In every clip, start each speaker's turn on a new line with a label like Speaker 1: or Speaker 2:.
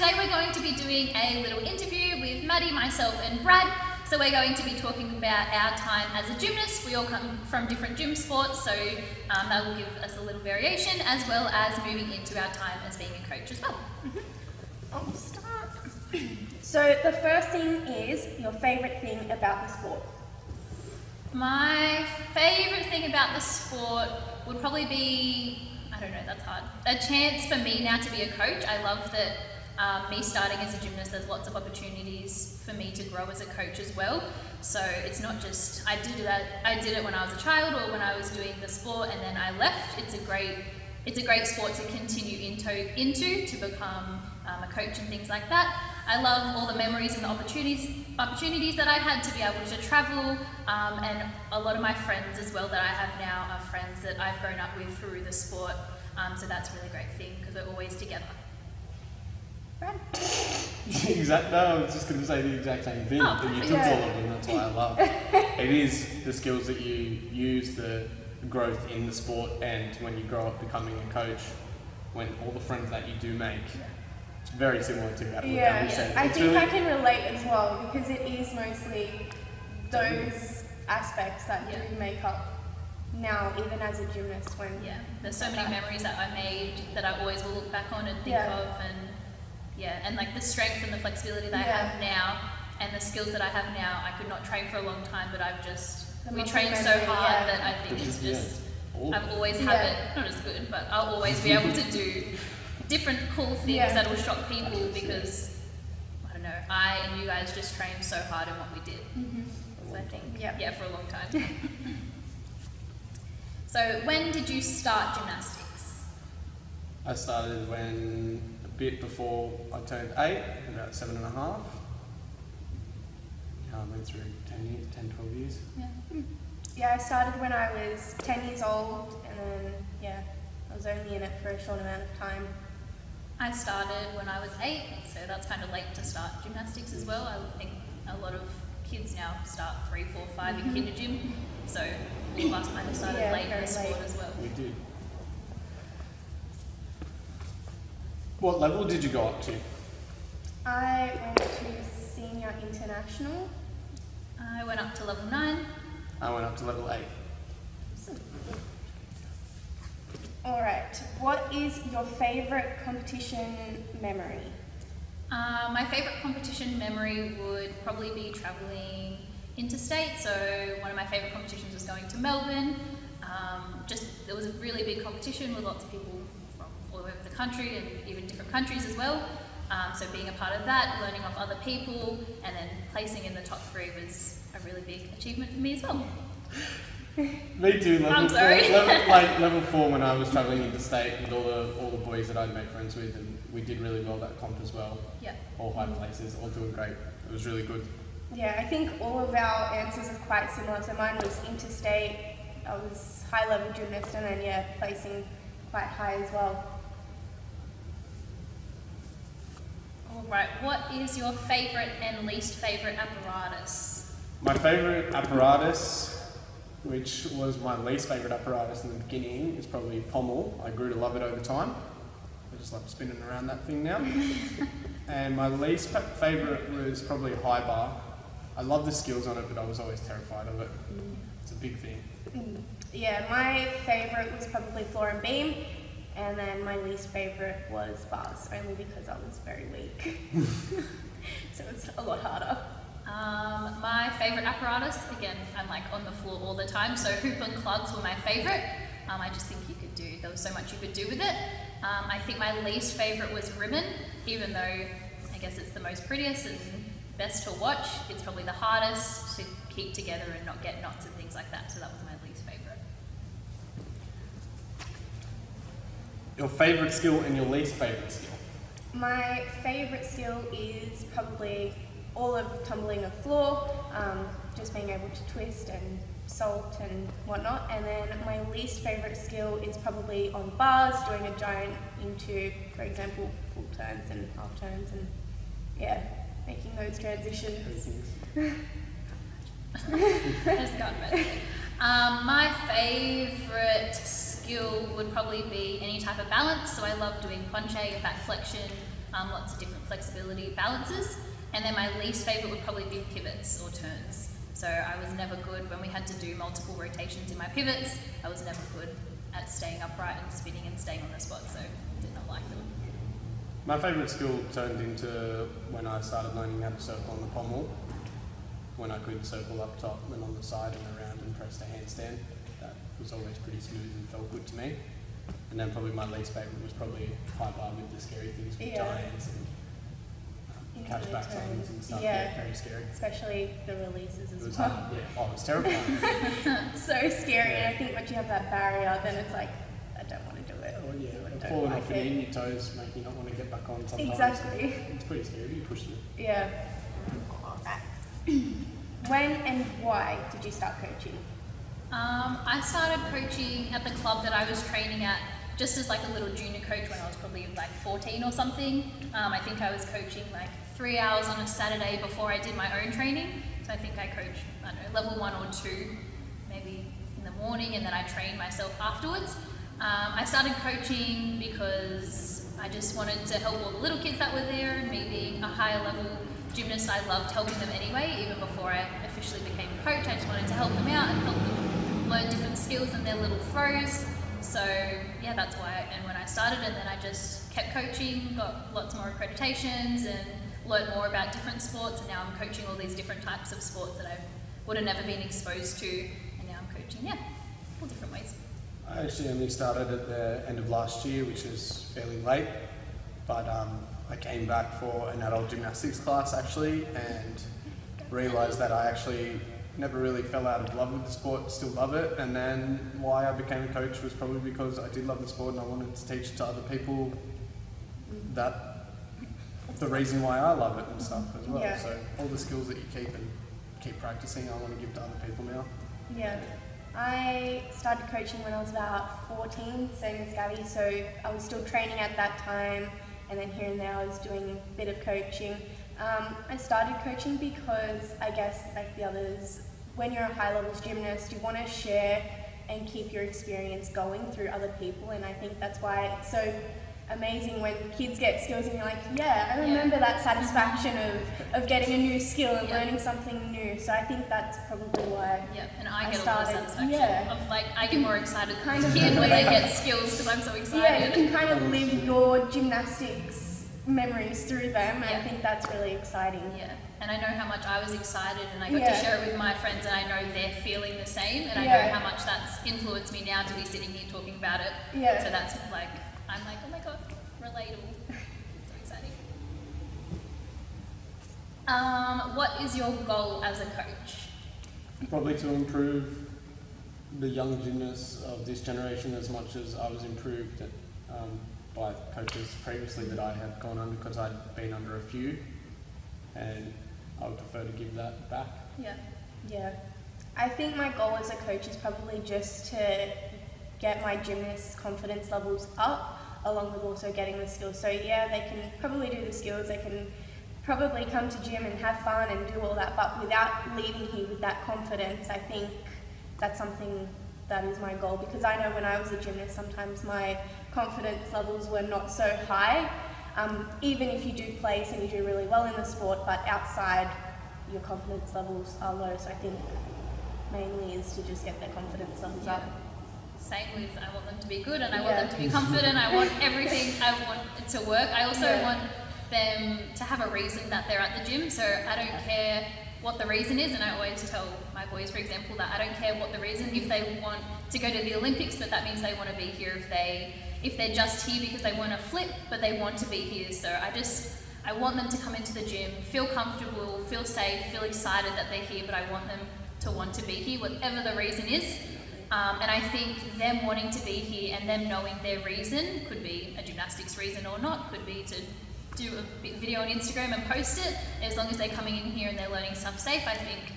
Speaker 1: today we're going to be doing a little interview with Maddie, myself and Brad. So we're going to be talking about our time as a gymnast. We all come from different gym sports, so that will give us a little variation, as well as moving into our time as being a coach as well.
Speaker 2: I'll start. So the first thing is your favourite thing about the sport.
Speaker 1: My favourite thing about the sport would probably be, I don't know, that's hard, a chance for me now to be a coach. I love that me starting as a gymnast, there's lots of opportunities for me to grow as a coach as well. So it's not just, I did it when I was a child or when I was doing the sport and then I left. It's a great sport to continue into to become a coach and things like that. I love all the memories and the opportunities that I had to be able to travel, and a lot of my friends as well that I have now are friends that I've grown up with through the sport, so that's a really great thing because we're always together. Brad?
Speaker 3: No, I was just going to say the exact same thing, that you took all of them, that's why I love it. It is the skills that you use, the growth in the sport, and when you grow up becoming a coach, when all the friends that you do make, it's very similar to that.
Speaker 2: Yeah,
Speaker 3: said.
Speaker 2: I think I can relate as well because it is mostly those aspects that do make up now, even as a gymnast.
Speaker 1: There's so many memories that I made that I always will look back on and think of, and like the strength and the flexibility that I have now and the skills that I have now. I could not train for a long time, but we train so hard that I think it's just I've always have it, not as good, but I'll always be able to do different cool things that will shock people because, I don't know, I and you guys just trained so hard in what we did. So I think, for a long time. So when did you start gymnastics?
Speaker 3: I started a bit before I turned 8, about 7.5. I went through 10, 12 years.
Speaker 2: Yeah, I started when I was 10 years old and then, I was only in it for a short amount of time.
Speaker 1: I started when I was 8, so that's kind of late to start gymnastics as well. I think a lot of kids now start 3, 4, 5 in kinder gym, so all of us kind of started late in the sport as well.
Speaker 3: We did. What level did you go up to?
Speaker 2: I went to senior international.
Speaker 1: I went up to level 9.
Speaker 3: I went up to level 8.
Speaker 2: Alright, what is your favourite competition memory?
Speaker 1: My favourite competition memory would probably be travelling interstate. So one of my favourite competitions was going to Melbourne. There was a really big competition with lots of people from all over the country and even different countries as well. So being a part of that, learning off other people, and then placing in the top 3 was a really big achievement for me as well.
Speaker 3: Me too.
Speaker 1: I'm sorry.
Speaker 3: Level 4 when I was travelling interstate with all the boys that I'd made friends with, and we did really well that comp as well.
Speaker 1: Yeah.
Speaker 3: All high places, all doing great. It was really good.
Speaker 2: Yeah, I think all of our answers are quite similar. So mine was interstate. I was high level gymnast, and then placing quite high as well.
Speaker 1: Alright, what is your favourite and least favourite apparatus?
Speaker 3: My favourite apparatus, which was my least favourite apparatus in the beginning, is probably pommel. I grew to love it over time. I just love spinning around that thing now. And my least favourite was probably high bar. I love the skills on it, but I was always terrified of it. It's a big thing.
Speaker 2: Yeah, my favourite was probably floor and beam, and then my least favourite was bars, only because I was very weak. So it's a lot harder.
Speaker 1: My favourite apparatus, again, I'm like on the floor all the time, so hoop and clubs were my favourite. I just think there was so much you could do with it. I think my least favourite was ribbon, even though I guess it's the most prettiest and best to watch. It's probably the hardest to keep together and not get knots and things like that, so that was my least favourite.
Speaker 3: Your favourite skill and your least favourite skill?
Speaker 2: My favourite skill is probably all of tumbling a floor, just being able to twist and salt and whatnot. And then my least favourite skill is probably on bars, doing a giant into, for example, full turns and half turns and making those transitions.
Speaker 1: Just got it. My favourite skill would probably be any type of balance. So I love doing punche, back flexion, lots of different flexibility balances. And then my least favourite would probably be pivots or turns. So I was never good when we had to do multiple rotations in my pivots. I was never good at staying upright and spinning and staying on the spot, so did not like them.
Speaker 3: My favourite skill turned into when I started learning how to circle on the pommel. When I could circle up top and on the side and around and press the handstand. That was always pretty smooth and felt good to me. And then probably my least favourite was probably high bar with the scary things with giants and catchback zones and stuff. Yeah, very scary.
Speaker 2: Especially the releases as
Speaker 3: well.
Speaker 2: Hard.
Speaker 3: Yeah, oh, it was terrifying.
Speaker 2: So scary, and I think once you have that barrier, then it's like, I don't want to do it.
Speaker 3: Oh yeah, falling off and in your toes make you not want to get back on sometimes.
Speaker 2: Exactly.
Speaker 3: It's pretty scary, you push through.
Speaker 2: Yeah. When and why did you start coaching?
Speaker 1: I started coaching at the club that I was training at just as like a little junior coach when I was probably like 14 or something. I think I was coaching like 3 hours on a Saturday before I did my own training. So I think I coached, I don't know, level 1 or 2 maybe in the morning, and then I trained myself afterwards. I started coaching because I just wanted to help all the little kids that were there, and me being a higher level gymnast, I loved helping them anyway. Even before I officially became a coach, I just wanted to help them out and help them learn different skills and their little throws. So yeah, that's why. And when I started, and then I just kept coaching, got lots more accreditations and learned more about different sports, and now I'm coaching all these different types of sports that I would have never been exposed to, and now I'm coaching, all different ways.
Speaker 3: I actually only started at the end of last year, which is fairly late, but I came back for an adult gymnastics class actually, and realised that I actually never really fell out of love with the sport, still love it. And then why I became a coach was probably because I did love the sport and I wanted to teach to other people that the reason why I love it and stuff as well.
Speaker 2: Yeah.
Speaker 3: So all the skills that you keep practicing, I want to give to other people now.
Speaker 2: Yeah. I started coaching when I was about 14, same as Gabbi, so I was still training at that time, and then here and there I was doing a bit of coaching. I started coaching because I guess like the others, when you're a high levels gymnast, you want to share and keep your experience going through other people, and I think that's why it's so amazing when kids get skills and you're like, I remember that satisfaction of getting a new skill and learning something new. So I think that's probably why
Speaker 1: and I get a lot of satisfaction. Of like, I get more excited
Speaker 2: kind of
Speaker 1: kid when they get skills because I'm so excited.
Speaker 2: Yeah, you can kind of live your gymnastics memories through them, and I think that's really exciting.
Speaker 1: Yeah, and I know how much I was excited, and I got to share it with my friends, and I know they're feeling the same, and I know how much that's influenced me now to be sitting here talking about it. So that's like, I'm like, oh my god, relatable. So exciting. What is your goal as a coach?
Speaker 3: Probably to improve the young gymnasts of this generation as much as I was improved by coaches previously that I had gone under, because I'd been under a few, and I would prefer to give that back.
Speaker 2: Yeah. I think my goal as a coach is probably just to get my gymnasts' confidence levels up, along with also getting the skills. So they can probably do the skills, they can probably come to gym and have fun and do all that, but without leaving here with that confidence, I think that's something that is my goal, because I know when I was a gymnast, sometimes my confidence levels were not so high. Even if you do place and you do really well in the sport, but outside your confidence levels are low. So I think mainly is to just get their confidence levels up.
Speaker 1: Same with, I want them to be good, and I want them to be confident. I want everything, I want it to work. I also want them to have a reason that they're at the gym, so I don't care what the reason is, and I always tell my boys, for example, that I don't care what the reason, if they want to go to the Olympics, but that means they want to be here. If they're just here because they want to flip, but they want to be here. So I want them to come into the gym, feel comfortable, feel safe, feel excited that they're here, but I want them to want to be here, whatever the reason is. And I think them wanting to be here and them knowing their reason, could be a gymnastics reason or not, could be to do a video on Instagram and post it. As long as they're coming in here and they're learning stuff safe, I think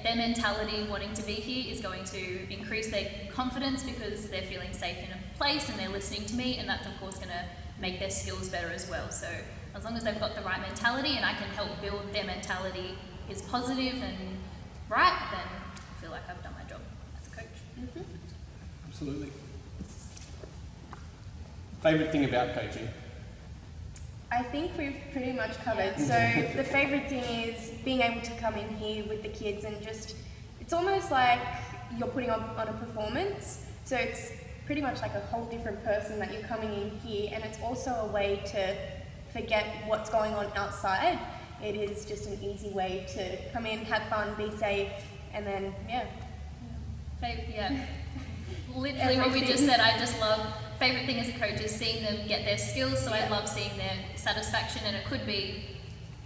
Speaker 1: their mentality wanting to be here is going to increase their confidence, because they're feeling safe in a place and they're listening to me, and that's of course going to make their skills better as well. So as long as they've got the right mentality and I can help build their mentality is positive and right, then I feel like I've done my job as a coach.
Speaker 3: Absolutely. Favourite thing about coaching?
Speaker 2: I think we've pretty much covered. So the favourite thing is being able to come in here with the kids and just, it's almost like you're putting on a performance. So it's pretty much like a whole different person that you're coming in here, and it's also a way to forget what's going on outside. It is just an easy way to come in, have fun, be safe, and then,
Speaker 1: Literally what we just said, I just love, favourite thing as a coach is seeing them get their skills, so I love seeing their satisfaction, and it could be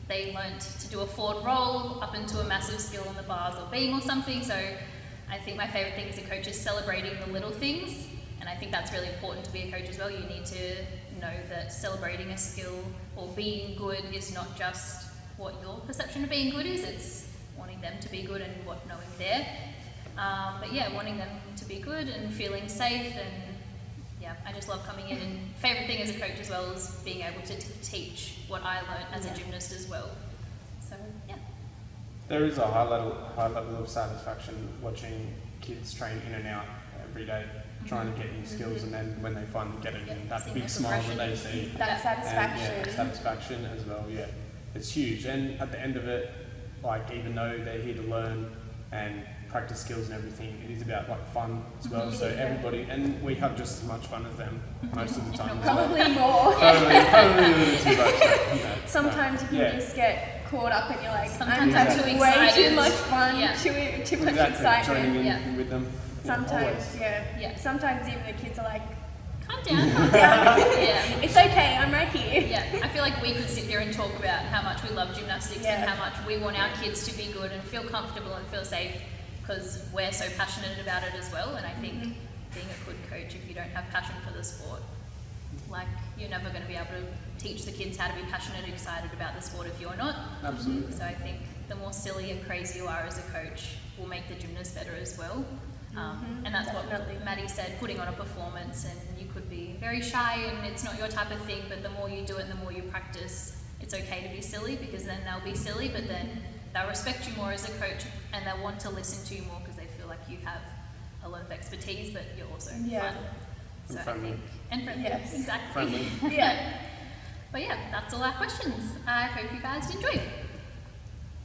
Speaker 1: they learnt to do a forward roll up into a massive skill on the bars or beam or something, so I think my favourite thing as a coach is celebrating the little things, and I think that's really important to be a coach as well. You need to know that celebrating a skill or being good is not just what your perception of being good is, it's wanting them to be good and knowing they're. Wanting them to be good and feeling safe, and I just love coming in. And favourite thing as a coach as well is being able to teach what I learnt as a gymnast as well. So
Speaker 3: there is a high level of satisfaction watching kids train in and out every day, trying to get new skills, and then when they finally get it, and that big smile that they see,
Speaker 2: that satisfaction,
Speaker 3: and, satisfaction as well. Yeah, it's huge. And at the end of it, like, even though they're here to learn and practice skills and everything, it is about like fun as well. So everybody, and we have just as much fun as them most of the time.
Speaker 2: Probably more.
Speaker 3: Probably a little too much.
Speaker 2: Sometimes you can just get caught up and you're like,
Speaker 1: sometimes
Speaker 2: I'm
Speaker 1: too
Speaker 2: way
Speaker 1: excited.
Speaker 2: Too much fun, too much excitement.
Speaker 3: Joining in with them.
Speaker 2: Sometimes, Sometimes even the kids are like,
Speaker 1: calm down.
Speaker 2: It's okay, I'm right here.
Speaker 1: I feel like we could sit here and talk about how much we love gymnastics and how much we want our kids to be good and feel comfortable and feel safe, because we're so passionate about it as well. And I think being a good coach, if you don't have passion for the sport, like, you're never going to be able to teach the kids how to be passionate and excited about the sport if you're not.
Speaker 3: Absolutely.
Speaker 1: So I think the more silly and crazy you are as a coach will make the gymnast better as well. And that's what Maddie said, putting on a performance, and you could be very shy and it's not your type of thing, but the more you do it and the more you practice, it's okay to be silly, because then they'll be silly, but then they'll respect you more as a coach and they'll want to listen to you more because they feel like you have a lot of expertise, but you're also fun. So
Speaker 3: friendly.
Speaker 1: I think, and friendly.
Speaker 2: Yes.
Speaker 1: Exactly.
Speaker 3: Friendly.
Speaker 1: But that's all our questions. I hope you guys enjoyed.